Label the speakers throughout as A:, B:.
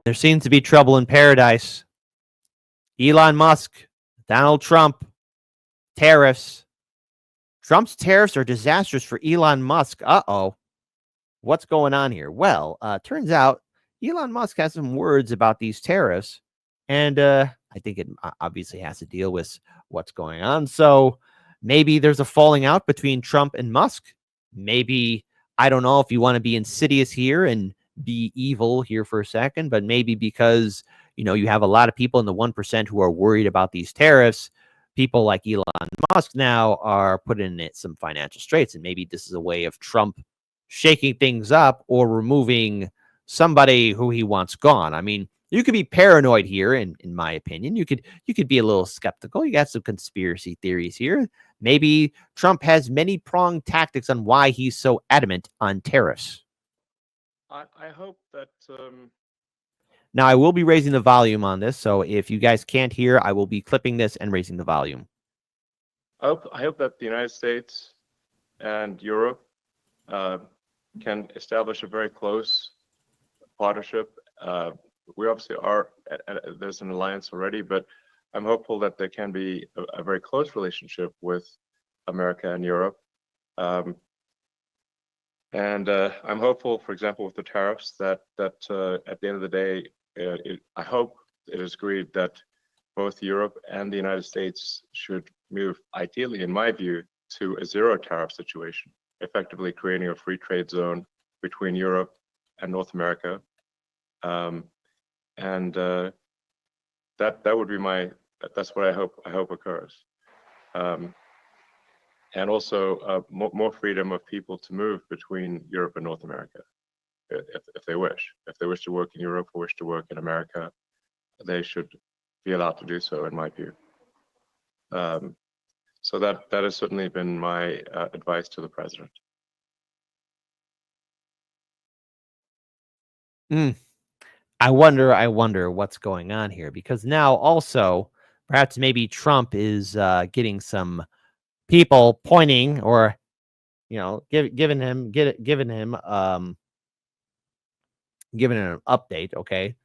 A: There seems to be trouble in paradise. Elon Musk, Donald Trump, tariffs. Trump's tariffs are disastrous for Elon Musk. Uh-oh. What's going on here? Well, turns out Elon Musk has some words about these tariffs, and I think it obviously has to deal with what's going on. So maybe there's a falling out between Trump and Musk. Maybe, I don't know if you want to be insidious here and be evil here for a second, but maybe because, you have a lot of people in the 1% who are worried about these tariffs, people like Elon Musk now are put in some financial straits, and maybe this is a way of Trump shaking things up or removing somebody who he wants gone. I mean, you could be paranoid here, in my opinion. You could be a little skeptical. You got some conspiracy theories here. Maybe Trump has many pronged tactics on why he's so adamant on tariffs.
B: I hope that.
A: Now, I will be raising the volume on this, so if you guys can't hear, I will be clipping this and raising the volume.
B: I hope that the United States and Europe can establish a very close partnership. We obviously are, there's an alliance already, but I'm hopeful that there can be a very close relationship with America and Europe. And I'm hopeful, for example, with the tariffs, that at the end of the day, I hope it is agreed that both Europe and the United States should move, ideally, in my view, to a zero tariff situation, effectively creating a free trade zone between Europe and North America. And that would be that's what I hope occurs. And also more freedom of people to move between Europe and North America, if they wish. If they wish to work in Europe or wish to work in America, they should be allowed to do so, in my view. So that has certainly been my advice to the president.
A: I wonder what's going on here, because now also perhaps maybe Trump is getting some people pointing, or giving him an update. Okay.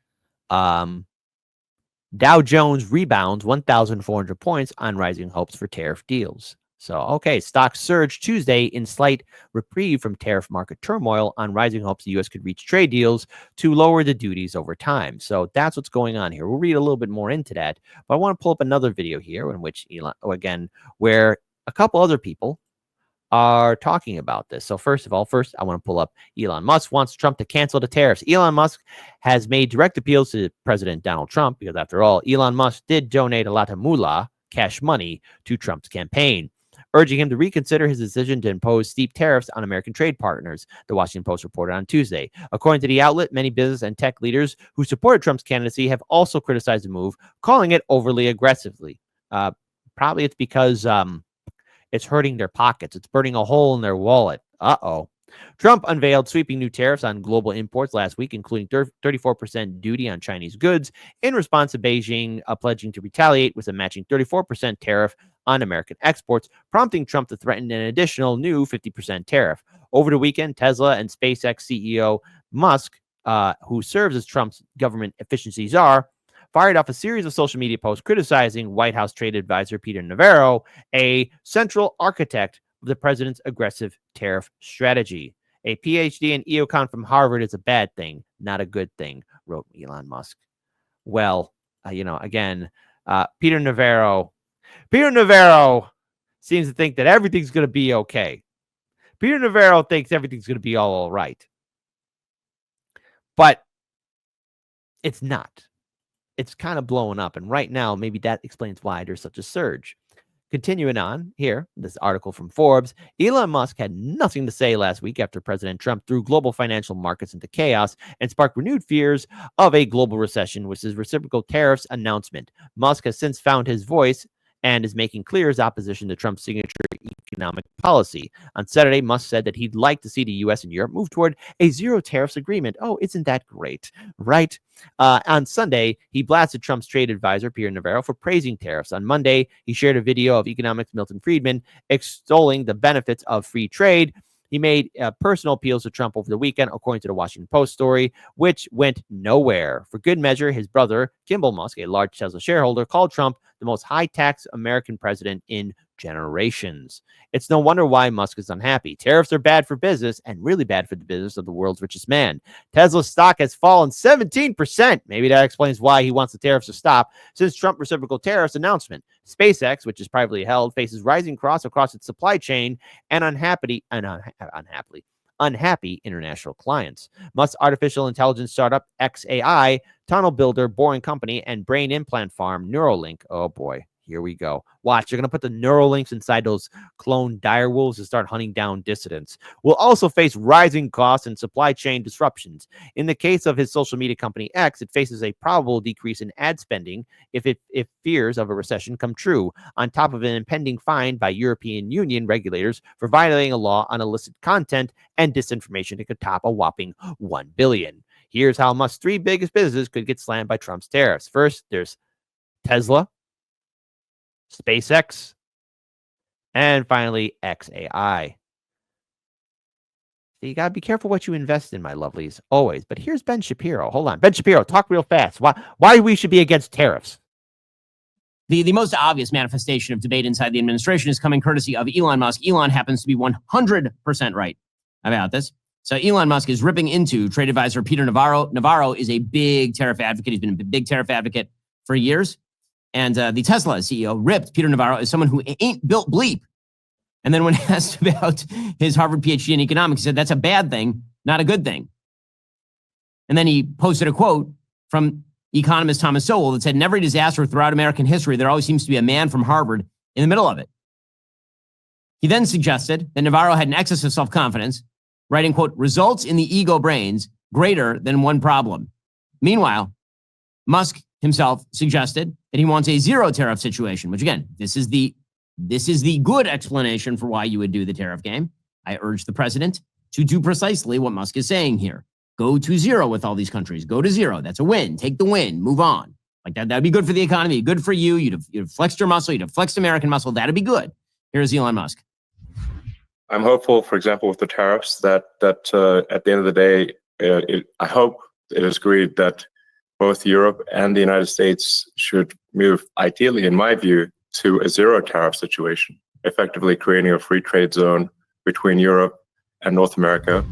A: Dow Jones rebounds 1,400 points on rising hopes for tariff deals. So, okay, stocks surged Tuesday in slight reprieve from tariff market turmoil on rising hopes the U.S. could reach trade deals to lower the duties over time. So that's what's going on here. We'll read a little bit more into that, but I want to pull up another video here in which Elon, where a couple other people are talking about this. So first I want to pull up Elon Musk wants Trump to cancel the tariffs. Elon Musk has made direct appeals to President Donald Trump because, after all, Elon Musk did donate a lot of moolah, cash money, to Trump's campaign, urging him to reconsider his decision to impose steep tariffs on American trade partners, the Washington Post reported on Tuesday. According to the outlet, many business and tech leaders who supported Trump's candidacy have also criticized the move, calling it overly aggressively. Probably it's because it's hurting their pockets. It's burning a hole in their wallet. Uh-oh. Trump unveiled sweeping new tariffs on global imports last week, including 34% duty on Chinese goods, in response to Beijing pledging to retaliate with a matching 34% tariff on American exports, prompting Trump to threaten an additional new 50% tariff. Over the weekend, Tesla and SpaceX CEO Musk, who serves as Trump's government efficiency czar, fired off a series of social media posts criticizing White House trade advisor Peter Navarro, a central architect of the president's aggressive tariff strategy. A PhD in econ from Harvard is a bad thing, not a good thing, wrote Elon Musk. Well, again, Peter Navarro seems to think that everything's going to be okay. Peter Navarro thinks everything's going to be all right. But it's not. It's kind of blowing up. And right now, maybe that explains why there's such a surge. Continuing on here, this article from Forbes, Elon Musk had nothing to say last week after President Trump threw global financial markets into chaos and sparked renewed fears of a global recession with his reciprocal tariffs announcement. Musk has since found his voice and is making clear his opposition to Trump's signature economic policy. On Saturday, Musk said that he'd like to see the U.S. and Europe move toward a zero tariffs agreement. Oh, isn't that great, right? On Sunday, he blasted Trump's trade advisor, Peter Navarro, for praising tariffs. On Monday, he shared a video of economics Milton Friedman extolling the benefits of free trade He made personal appeals to Trump over the weekend, according to the Washington Post story, which went nowhere. For good measure, his brother, Kimball Musk, a large Tesla shareholder, called Trump the most high-tax American president in generations. It's no wonder why Musk is unhappy. Tariffs are bad for business and really bad for the business of the world's richest man. Tesla's stock has fallen 17%. Maybe that explains why he wants the tariffs to stop since Trump reciprocal tariffs announcement. SpaceX, which is privately held, faces rising costs across its supply chain and unhappy international clients. Musk's artificial intelligence startup XAI, tunnel builder, boring company, and brain implant farm Neuralink. Oh boy, here we go. Watch, they're going to put the Neuralinks inside those clone direwolves and start hunting down dissidents. Will also face rising costs and supply chain disruptions. In the case of his social media company X, it faces a probable decrease in ad spending if fears of a recession come true, on top of an impending fine by European Union regulators for violating a law on illicit content and disinformation that could top a whopping $1 billion. Here's how Musk's three biggest businesses could get slammed by Trump's tariffs. First, there's Tesla, SpaceX, and finally, XAI. You got to be careful what you invest in, my lovelies, always. But here's Ben Shapiro. Hold on. Ben Shapiro, talk real fast. Why we should be against tariffs?
C: The most obvious manifestation of debate inside the administration is coming courtesy of Elon Musk. Elon happens to be 100% right about this. So Elon Musk is ripping into trade advisor Peter Navarro. Navarro is a big tariff advocate. He's been a big tariff advocate for years. And the Tesla CEO ripped Peter Navarro as someone who ain't built bleep. And then when asked about his Harvard PhD in economics, he said, that's a bad thing, not a good thing. And then he posted a quote from economist Thomas Sowell that said, in every disaster throughout American history, there always seems to be a man from Harvard in the middle of it. He then suggested that Navarro had an excess of self-confidence, writing, quote, results in the ego brains greater than one problem. Meanwhile, Musk himself suggested that he wants a zero tariff situation, which again, this is the good explanation for why you would do the tariff game. I urge the president to do precisely what Musk is saying here. Go to zero with all these countries. Go to zero. That's a win. Take the win. Move on. Like that'd be good for the economy, good for you. You'd have flexed your muscle. You'd have flexed American muscle. That'd be good. Here's Elon Musk.
B: I'm hopeful, for example, with the tariffs that at the end of the day, I hope it is agreed that both Europe and the United States should move, ideally, in my view, to a zero tariff situation, effectively creating a free trade zone between Europe and North America.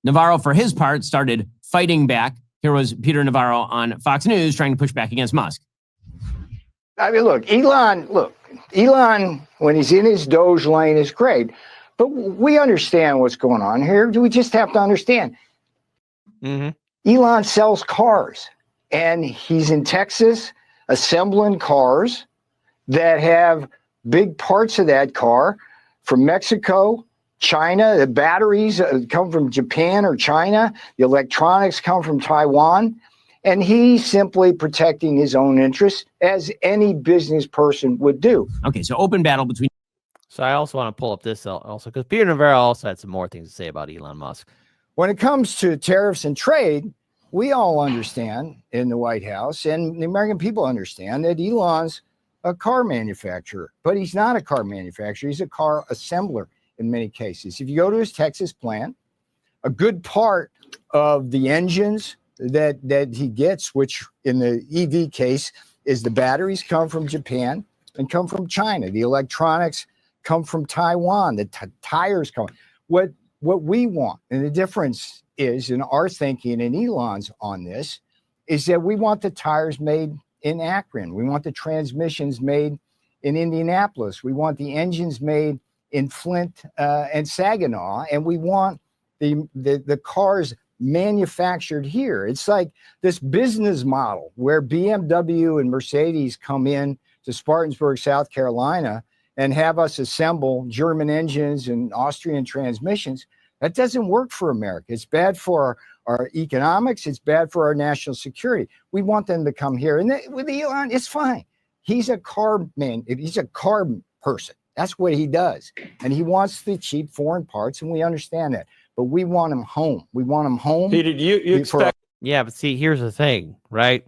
C: Navarro, for his part, started fighting back. Here was Peter Navarro on Fox News trying to push back against Musk.
D: I mean, Elon, when he's in his Doge lane is great, but we understand what's going on here. We just have to understand. Elon sells cars, and he's in Texas assembling cars that have big parts of that car from Mexico, China. The batteries come from Japan or China. The electronics come from Taiwan. And he's simply protecting his own interests, as any business person would do.
C: Okay, so open battle between.
A: So I also want to pull up this also because Peter Navarro also had some more things to say about Elon Musk.
D: When it comes to tariffs and trade, we all understand in the White House, and the American people understand, that Elon's a car manufacturer. But he's not a car manufacturer. He's a car assembler in many cases. If you go to his Texas plant, a good part of the engines that he gets, which in the EV case is the batteries, come from Japan and come from China. The electronics come from Taiwan. The tires come. What we want, and the difference is in our thinking and Elon's on this, is that we want the tires made in Akron. We want the transmissions made in Indianapolis. We want the engines made in Flint and Saginaw, and we want the cars manufactured here. It's like this business model where BMW and Mercedes come in to Spartanburg, South Carolina, and have us assemble German engines and Austrian transmissions. That doesn't work for America. It's bad for our economics. It's bad for our national security. We want them to come here. And with Elon, it's fine. He's a car man. He's a car person. That's what he does. And he wants the cheap foreign parts, and we understand that. But we want him home. We want him home.
B: Peter, you expect?
A: Yeah, but see, here's the thing, right?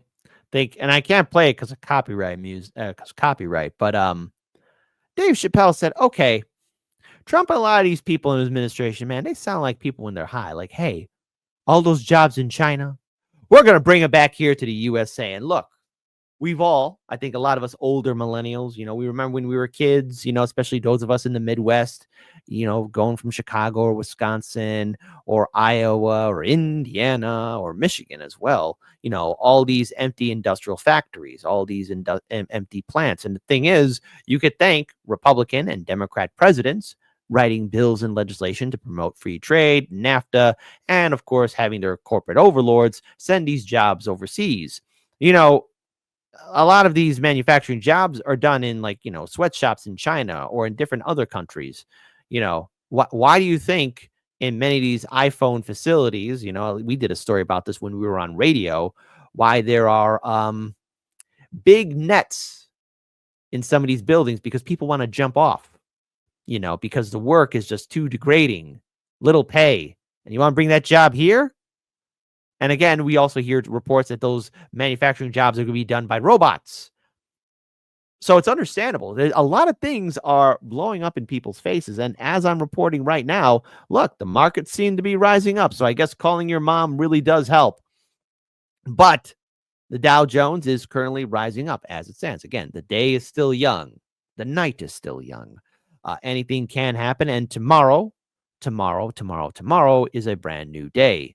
A: And I can't play it because of copyright. But Dave Chappelle said, okay, Trump and a lot of these people in his administration, man, they sound like people when they're high. Like, hey, all those jobs in China, we're going to bring them back here to the USA. And look, we've all, I think a lot of us older millennials, we remember when we were kids, especially those of us in the Midwest, going from Chicago or Wisconsin or Iowa or Indiana or Michigan as well, all these empty industrial factories, all these empty plants. And the thing is, you could thank Republican and Democrat presidents writing bills and legislation to promote free trade, NAFTA, and of course, having their corporate overlords send these jobs overseas. A lot of these manufacturing jobs are done in sweatshops in China or in different other countries. Why do you think in many of these iPhone facilities, we did a story about this when we were on radio, why there are big nets in some of these buildings because people want to jump off, because the work is just too degrading, little pay. And you want to bring that job here? And again, we also hear reports that those manufacturing jobs are going to be done by robots. So it's understandable. A lot of things are blowing up in people's faces. And as I'm reporting right now, look, the markets seem to be rising up. So I guess calling your mom really does help. But the Dow Jones is currently rising up as it stands. Again, the day is still young. The night is still young. Anything can happen. And tomorrow is a brand new day.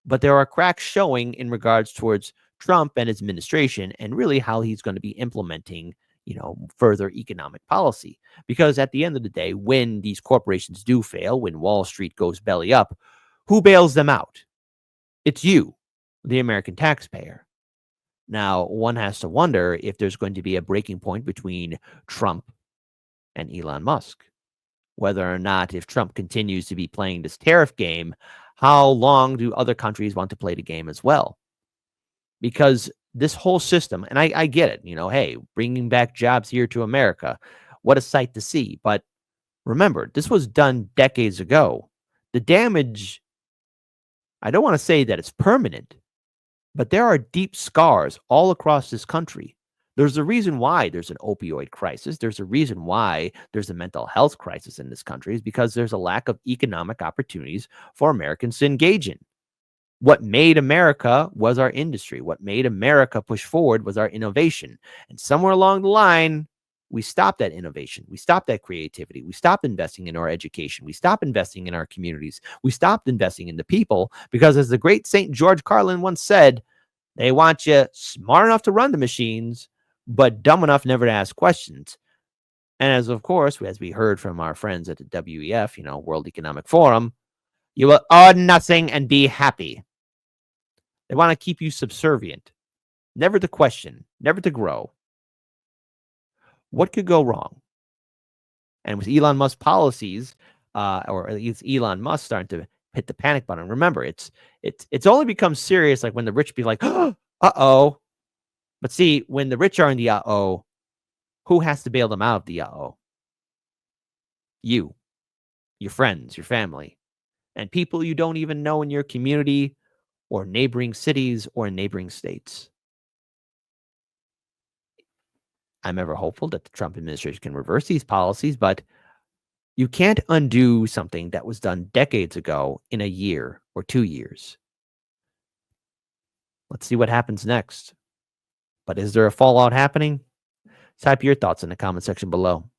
A: But there are cracks showing in regards towards Trump and his administration and really how he's going to be implementing, further economic policy. Because at the end of the day, when these corporations do fail, when Wall Street goes belly up, who bails them out? It's you, the American taxpayer. Now, one has to wonder if there's going to be a breaking point between Trump and Elon Musk. Whether or not, if Trump continues to be playing this tariff game, how long do other countries want to play the game as well? Because this whole system, and I get it, hey, bringing back jobs here to America, what a sight to see. But remember, this was done decades ago. The damage, I don't want to say that it's permanent, but there are deep scars all across this country. There's a reason why there's an opioid crisis. There's a reason why there's a mental health crisis in this country, is because there's a lack of economic opportunities for Americans to engage in. What made America was our industry. What made America push forward was our innovation. And somewhere along the line, we stopped that innovation. We stopped that creativity. We stopped investing in our education. We stopped investing in our communities. We stopped investing in the people because, as the great St. George Carlin once said, they want you smart enough to run the machines, but dumb enough never to ask questions. And as we heard from our friends at the WEF, World Economic Forum, you will own nothing and be happy. They want to keep you subservient, never to question, never to grow. What could go wrong? And with Elon Musk policies, or at least Elon Musk starting to hit the panic button. Remember, it's only becomes serious like when the rich be like, uh-oh. But see, when the rich are in the uh-oh, who has to bail them out of the uh-oh? You, your friends, your family, and people you don't even know in your community or neighboring cities or neighboring states. I'm ever hopeful that the Trump administration can reverse these policies, but you can't undo something that was done decades ago in a year or 2 years. Let's see what happens next. But is there a fallout happening? Type your thoughts in the comment section below.